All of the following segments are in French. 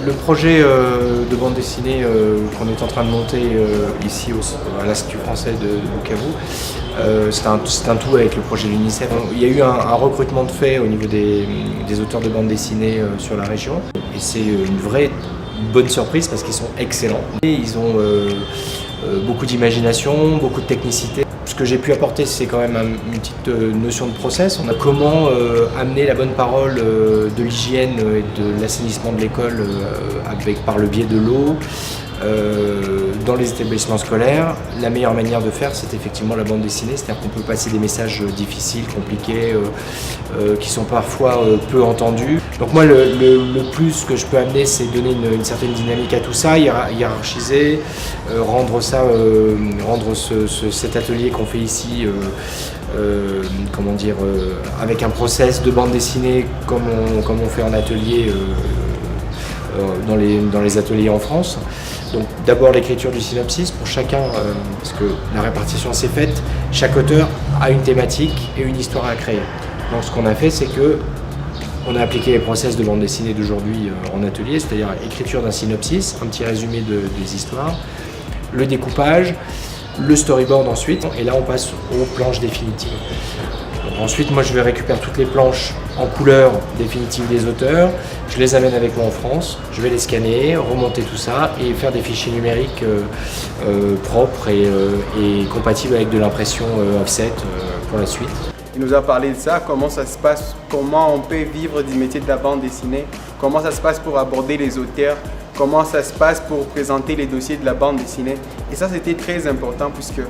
Le projet de bande dessinée qu'on est en train de monter ici à l'Institut français de Bukavu, c'est un tout avec le projet de l'UNICEF. Il y a eu un recrutement de fait au niveau des auteurs de bande dessinée sur la région et c'est une vraie bonne surprise parce qu'ils sont excellents. Et ils ont beaucoup d'imagination, beaucoup de technicité. Ce que j'ai pu apporter, c'est quand même une petite notion de process. On a comment amener la bonne parole de l'hygiène et de l'assainissement de l'école par le biais de l'eau dans les établissements scolaires. La meilleure manière de faire, c'est effectivement la bande dessinée, c'est-à-dire qu'on peut passer des messages difficiles, compliqués, qui sont parfois peu entendus. Donc moi, le plus que je peux amener, c'est donner une certaine dynamique à tout ça, hiérarchiser, rendre cet atelier qu'on fait ici, avec un process de bande dessinée comme on fait en atelier dans les ateliers en France. Donc d'abord l'écriture du synopsis pour chacun, parce que la répartition s'est faite, chaque auteur a une thématique et une histoire à créer. Donc ce qu'on a fait, c'est que on a appliqué les process de bande dessinée d'aujourd'hui en atelier, c'est-à-dire écriture d'un synopsis, un petit résumé des histoires, le découpage, le storyboard ensuite, et là on passe aux planches définitives. Donc ensuite, moi je vais récupérer toutes les planches en couleur définitive des auteurs, je les amène avec moi en France, je vais les scanner, remonter tout ça et faire des fichiers numériques propres et compatibles avec de l'impression offset pour la suite. Il nous a parlé de ça, comment ça se passe, comment on peut vivre du métier de la bande dessinée, comment ça se passe pour aborder les auteurs, comment ça se passe pour présenter les dossiers de la bande dessinée. Et ça, c'était très important puisque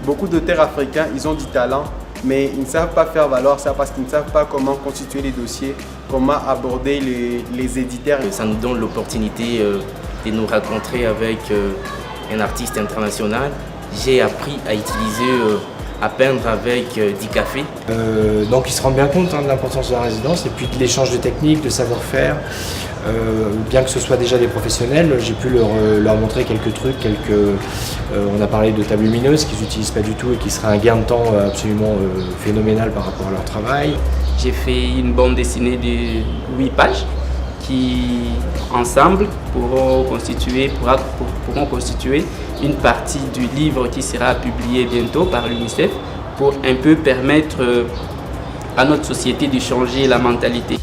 beaucoup d'auteurs africains, ils ont du talent, mais ils ne savent pas faire valoir ça parce qu'ils ne savent pas comment constituer les dossiers, comment aborder les éditeurs. Ça nous donne l'opportunité de nous rencontrer avec un artiste international. J'ai appris à utiliser, à peindre avec du café. Donc ils se rendent bien compte de l'importance de la résidence et puis de l'échange de techniques, de savoir-faire. Bien que ce soit déjà des professionnels, j'ai pu leur montrer quelques trucs, on a parlé de tables lumineuses qu'ils n'utilisent pas du tout et qui serait un gain de temps absolument phénoménal par rapport à leur travail. J'ai fait une bande dessinée de 8 pages qui, ensemble, pourront constituer une partie du livre qui sera publié bientôt par l'UNICEF pour un peu permettre à notre société de changer la mentalité.